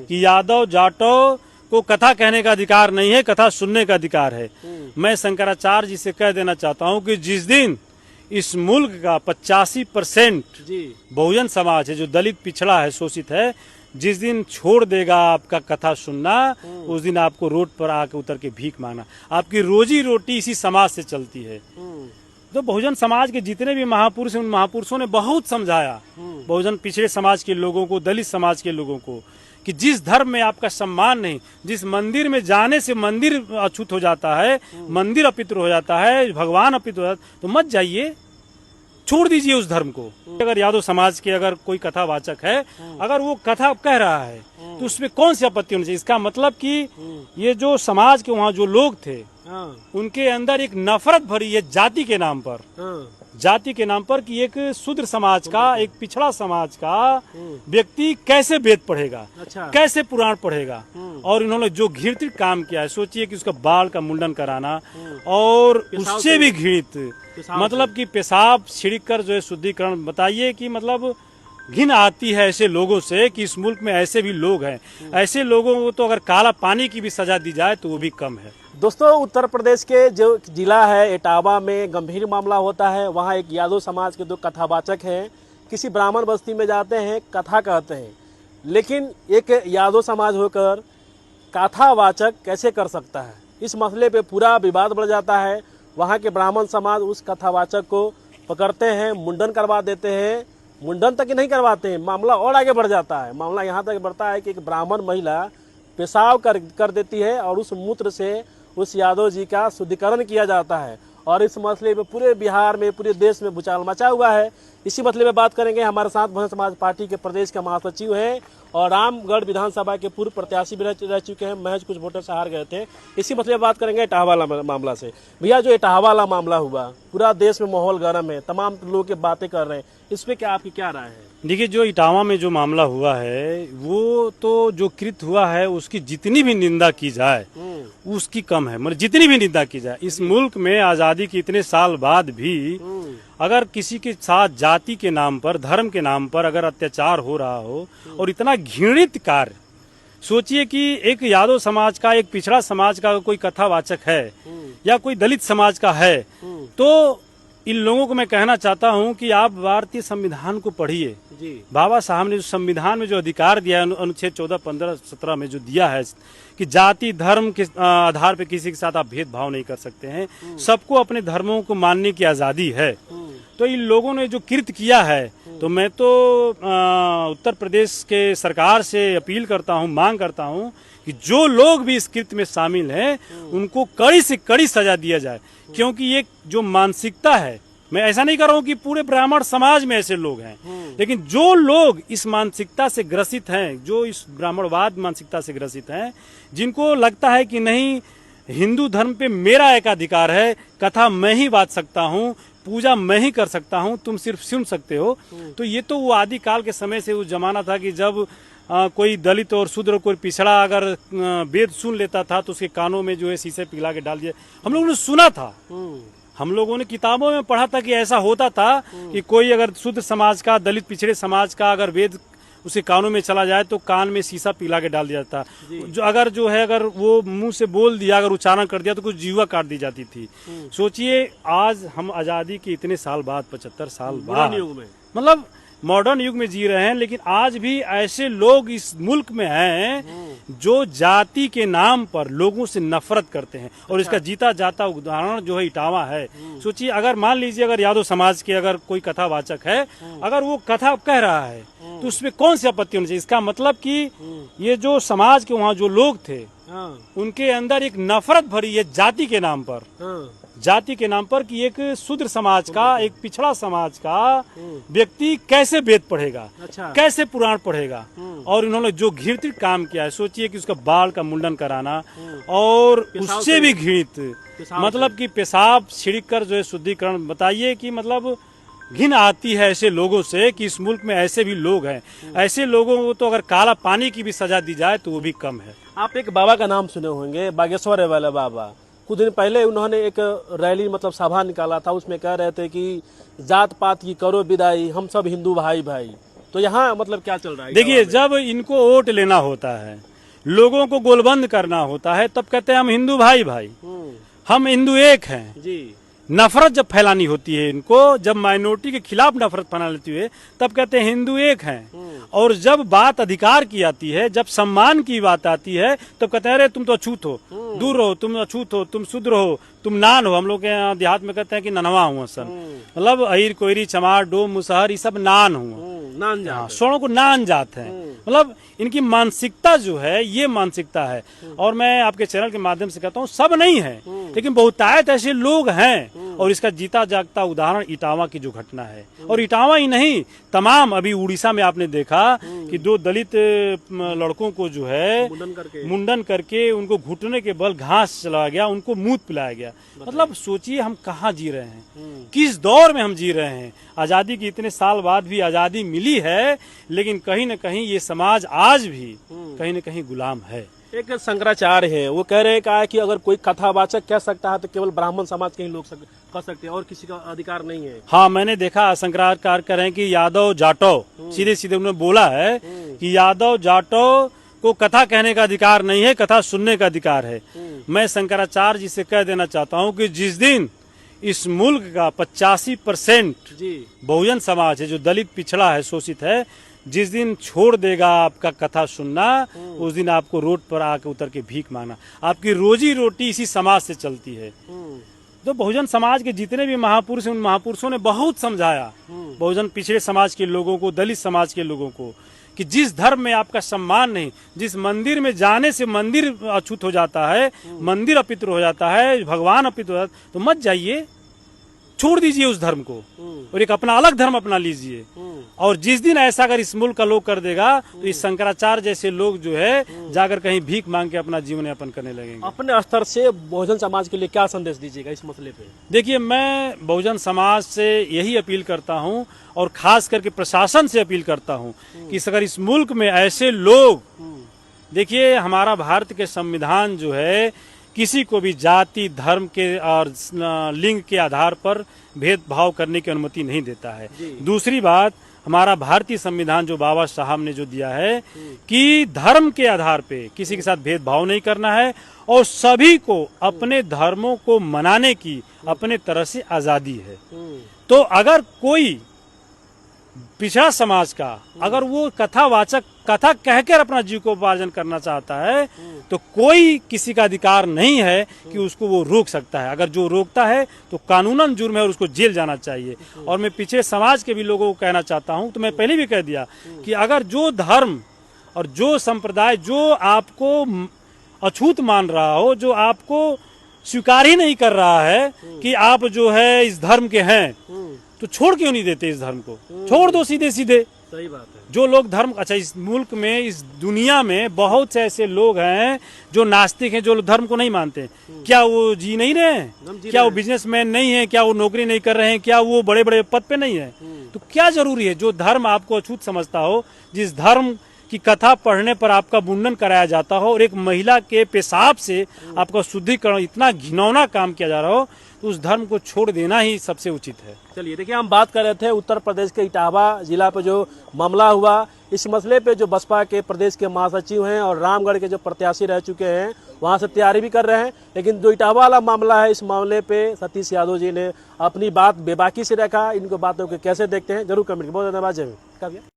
कि यादव जाटव को कथा कहने का अधिकार नहीं है, कथा सुनने का अधिकार है। मैं शंकराचार्य जी से कह देना चाहता हूं कि जिस दिन इस मुल्क का 85% बहुजन समाज है, जो दलित पिछड़ा है, शोषित है, जिस दिन छोड़ देगा आपका कथा सुनना, उस दिन आपको रोड पर आकर उतर के भीख मांगना। आपकी रोजी रोटी इसी समाज से चलती है। तो बहुजन समाज के जितने भी महापुरुष हैं, उन महापुरुषों ने बहुत समझाया बहुजन पिछड़े समाज के लोगों को, दलित समाज के लोगों को, कि जिस धर्म में आपका सम्मान नहीं, जिस मंदिर में जाने से मंदिर अछूत हो जाता है, मंदिर अपवित्र हो जाता है, भगवान अपवित्र हो जाता है, तो मत जाइए, छोड़ दीजिए उस धर्म को। अगर यादव समाज के अगर कोई कथावाचक है, अगर वो कथा कह रहा है, तो उसमें कौन सी आपत्ति होनी चाहिए? इसका मतलब कि ये जो समाज के वहाँ जो लोग थे, उनके अंदर एक नफरत भरी है जाति के नाम पर, जाति के नाम पर, कि एक शूद्र समाज का, एक पिछड़ा समाज का व्यक्ति कैसे वेद पढ़ेगा, कैसे पुराण पढ़ेगा। और इन्होंने जो घृणित काम किया है, सोचिए कि उसका बाल का मुंडन कराना, और उससे भी घृणित, मतलब कि पेशाब छिड़क कर जो है शुद्धिकरण। बताइए कि मतलब घिन आती है ऐसे लोगों से, कि इस मुल्क में ऐसे भी लोग हैं। ऐसे लोगों को तो अगर काला पानी की भी सजा दी जाए तो वो भी कम है। दोस्तों, उत्तर प्रदेश के जो जिला है इटावा में गंभीर मामला होता है। वहाँ एक यादव समाज के दो कथावाचक हैं, किसी ब्राह्मण बस्ती में जाते हैं, कथा कहते हैं। लेकिन एक यादव समाज होकर कथावाचक कैसे कर सकता है, इस मसले पे पूरा विवाद बढ़ जाता है। वहाँ के ब्राह्मण समाज उस कथावाचक को पकड़ते हैं, मुंडन करवा देते हैं। मुंडन तक ही नहीं करवाते हैं, मामला और आगे बढ़ जाता है। मामला यहाँ तक बढ़ता है कि एक ब्राह्मण महिला पेशाब कर देती है, और उस मूत्र से उस यादव जी का शुद्धिकरण किया जाता है। और इस मसले में पूरे बिहार में, पूरे देश में भूचाल मचा हुआ है। इसी मसले में बात करेंगे। हमारे साथ बहुजन समाज पार्टी के प्रदेश के महासचिव हैं और रामगढ़ विधानसभा के पूर्व प्रत्याशी भी रह चुके हैं, महज कुछ वोटर से हार गए थे। इसी मसले में बात करेंगे इटावा वाला मामला से। भैया, जो इटावा वाला मामला हुआ, पूरा देश में माहौल गर्म है, तमाम लोग बातें कर रहे हैं, इस पे क्या आपकी क्या राय है? देखिए, जो इटावा में जो मामला हुआ है, वो तो जो कृत हुआ है उसकी जितनी भी निंदा की जाए उसकी कम है। मतलब जितनी भी निंदा की जाए, इस मुल्क में आजादी के इतने साल बाद भी अगर किसी के साथ जाति के नाम पर, धर्म के नाम पर अगर अत्याचार हो रहा हो, और इतना घृणित कार्य, सोचिए कि एक यादव समाज का, एक पिछड़ा समाज का कोई कथावाचक है, या कोई दलित समाज का है, तो इन लोगों को मैं कहना चाहता हूं कि आप भारतीय संविधान को पढ़िए। बाबा साहब ने जो संविधान में जो अधिकार दिया है, अनुच्छेद 14, 15, 17 में जो दिया है कि जाति धर्म के आधार पर किसी के साथ आप भेदभाव नहीं कर सकते हैं, सबको अपने धर्मों को मानने की आजादी है। तो इन लोगों ने जो कृत्य किया है, तो मैं तो उत्तर प्रदेश के सरकार से अपील करता हूं, मांग करता हूं कि जो लोग भी इस कृत्य में शामिल हैं, उनको कड़ी से कड़ी सजा दिया जाए। क्योंकि ये जो मानसिकता है, मैं ऐसा नहीं कर रहा हूं कि पूरे ब्राह्मण समाज में ऐसे लोग हैं, लेकिन जो लोग इस मानसिकता से ग्रसित हैं, जो इस ब्राह्मणवाद मानसिकता से ग्रसित हैं, जिनको लगता है कि नहीं, हिंदू धर्म पे मेरा एक अधिकार है, कथा मैं ही बात सकता हूं, पूजा मैं ही कर सकता हूं, तुम सिर्फ सुन सकते हो। तो ये तो वो आदि काल के समय से वो जमाना था कि जब कोई दलित और शूद्र, कोई पिछड़ा अगर वेद सुन लेता था तो उसके कानों में जो है शीशे पिघला के डाल दिया। हम लोगों ने सुना था, हम लोगों ने किताबों में पढ़ा था कि ऐसा होता था कि कोई अगर शूद्र समाज का, दलित पिछड़े समाज का अगर वेद उसके कानों में चला जाए तो कान में शीशा पिघला के डाल दिया जाता। जो अगर वो मुंह से बोल दिया, अगर उच्चारण कर दिया तो कुछ जीवा काट दी जाती थी। सोचिए, आज हम आजादी के इतने साल बाद, 75 साल बाद, मतलब मॉडर्न युग में जी रहे हैं, लेकिन आज भी ऐसे लोग इस मुल्क में हैं जो जाति के नाम पर लोगों से नफरत करते हैं। और इसका जीता जाता उदाहरण जो है इटावा है। सोचिए, अगर मान लीजिए अगर यादव समाज के अगर कोई कथावाचक है, अगर वो कथा कह रहा है, तो उसमें कौन सी आपत्ति होनी चाहिए? इसका मतलब कि ये जो समाज के वहाँ जो लोग थे, उनके अंदर एक नफरत भरी है जाति के नाम पर, जाति के नाम पर, कि एक शूद्र समाज का, एक पिछड़ा समाज का व्यक्ति कैसे वेद पढ़ेगा, कैसे पुराण पढ़ेगा। और इन्होंने जो घृणित काम किया है, सोचिए कि उसका बाल का मुंडन कराना, और उससे भी घृणित, मतलब कि पेशाब छिड़क कर जो है शुद्धिकरण। बताइए कि मतलब घिन आती है ऐसे लोगों से, कि इस मुल्क में ऐसे भी लोग हैं। ऐसे लोगों को तो अगर काला पानी की भी सजा दी जाए तो वो भी कम है। आप एक बाबा का नाम सुने होंगे, बागेश्वर वाले बाबा। कुछ दिन पहले उन्होंने एक रैली, मतलब सभा निकाला था, उसमें कह रहे थे कि जात पात की करो विदाई, हम सब हिंदू भाई भाई। तो यहाँ मतलब क्या चल रहा है? देखिए, जब इनको वोट लेना होता है, लोगों को गोलबंद करना होता है, तब कहते हैं हम हिंदू भाई भाई, हम हिंदू एक हैं जी। नफरत जब फैलानी होती है इनको, जब माइनॉरिटी के खिलाफ नफरत फैला लेती है, तब कहते हैं हिंदू एक हैं। और जब बात अधिकार की आती है, जब सम्मान की बात आती है, तब कहते हैं अरे तुम तो अछूत हो, दूर रहो, तुम अछूत हो, तुम शूद्र हो, तुम नान हो। हम लोग के यहाँ देहात में कहते हैं कि ननवा हुआ सर, मतलब अहिर कोयरी चमार डोम मुसहर ये सब नान हुआ, नान जात है। स्वर्ण को नान जात है। मतलब इनकी मानसिकता जो है ये मानसिकता है। और मैं आपके चैनल के माध्यम से कहता हूँ सब नहीं है, लेकिन बहुतायत ऐसे लोग हैं। और इसका जीता जागता उदाहरण इटावा की जो घटना है, और इटावा ही नहीं, तमाम अभी उड़ीसा में आपने देखा कि 2 दलित लड़कों को जो है मुंडन करके उनको घुटने के बल घास चलाया गया, उनको मूत पिलाया गया। मतलब सोचिए हम कहाँ जी रहे हैं, किस दौर में हम जी रहे हैं। आजादी की इतने साल बाद भी आजादी मिली है, लेकिन कहीं न कहीं ये समाज आज भी कहीं न कहीं गुलाम है। एक शंकराचार्य है, वो कह रहे हैं कहा कि अगर कोई कथावाचक कह सकता है तो केवल ब्राह्मण समाज के ही लोग कह सकते हैं, और किसी का अधिकार नहीं है। हाँ, मैंने देखा शंकराचार्य कह रहे हैं कि यादव जाटव, सीधे सीधे उन्होंने बोला है कि यादव जाटव को कथा कहने का अधिकार नहीं है, कथा सुनने का अधिकार है। मैं शंकराचार्य जी से कह देना चाहता हूँ कि जिस दिन इस मुल्क का 85% बहुजन समाज है, जो दलित पिछड़ा है, शोषित है, जिस दिन छोड़ देगा आपका कथा सुनना, उस दिन आपको रोड पर आकर उतर के भीख मांगना। आपकी रोजी रोटी इसी समाज से चलती है। तो बहुजन समाज के जितने भी महापुरुष हैं, उन महापुरुषों ने बहुत समझाया बहुजन पिछड़े समाज के लोगों को, दलित समाज के लोगों को, कि जिस धर्म में आपका सम्मान नहीं, जिस मंदिर में जाने से मंदिर अछूत हो जाता है, मंदिर अपवित्र हो जाता है, भगवान अपवित्र हो जाता है, तो मत जाइए, छोड़ दीजिए उस धर्म को और एक अपना अलग धर्म अपना लीजिए। और जिस दिन ऐसा अगर इस मुल्क का लोग कर देगा, तो इस शंकराचार्य जैसे लोग जो है जाकर कहीं भीख मांग के अपना जीवन यापन करने लगेंगे। अपने स्तर से बहुजन समाज के लिए क्या संदेश दीजिएगा इस मसले पे? देखिए, मैं बहुजन समाज से यही अपील करता हूं, और खास करके प्रशासन से अपील करता हूं कि अगर इस मुल्क में ऐसे लोग, देखिए हमारा भारत के संविधान जो है किसी को भी जाति, धर्म के और लिंग के आधार पर भेदभाव करने की अनुमति नहीं देता है। दूसरी बात, हमारा भारतीय संविधान जो बाबा साहब ने जो दिया है कि धर्म के आधार पे किसी के साथ भेदभाव नहीं करना है, और सभी को अपने धर्मों को मनाने की अपने तरह से आजादी है। तो अगर कोई पिछड़ा समाज का, अगर वो कथावाचक कथा कहकर अपना जीविकोपार्जन करना चाहता है, तो कोई किसी का अधिकार नहीं है कि उसको वो रोक सकता है। अगर जो रोकता है तो कानूनन जुर्म है और उसको जेल जाना चाहिए। और मैं पिछड़े समाज के भी लोगों को कहना चाहता हूं, तो मैं पहले भी कह दिया कि अगर जो धर्म और जो संप्रदाय जो आपको अछूत मान रहा हो, जो आपको स्वीकार ही नहीं कर रहा है कि आप जो है इस धर्म के हैं, तो छोड़ क्यों नहीं देते इस धर्म को? छोड़ दो सीधे सीधे। सही बात है। जो लोग धर्म, अच्छा इस मुल्क में, इस दुनिया में बहुत से ऐसे लोग हैं जो नास्तिक हैं, जो धर्म को नहीं मानते। क्या वो जी नहीं रहे हैं? क्या वो बिजनेसमैन नहीं है? क्या वो नौकरी नहीं कर रहे हैं? क्या वो बड़े बड़े पद पे नहीं है? तो क्या जरूरी है? जो धर्म आपको अछूत समझता हो, जिस धर्म की कथा पढ़ने पर आपका मुंडन कराया जाता हो और एक महिला के पेशाब से आपका शुद्धिकरण, इतना घिनौना काम किया जा रहा हो, तो उस धर्म को छोड़ देना ही सबसे उचित है। चलिए, देखिए हम बात कर रहे थे उत्तर प्रदेश के इटावा जिला पे जो मामला हुआ, इस मसले पे जो बसपा के प्रदेश के महासचिव हैं और रामगढ़ के जो प्रत्याशी रह चुके हैं, वहां से तैयारी भी कर रहे हैं। लेकिन जो इटावा वाला मामला है, इस मामले पे सतीश यादव जी ने अपनी बात बेबाकी से रखा। इनको बातों को कैसे देखते हैं, जरूर कमेंट। बहुत धन्यवाद।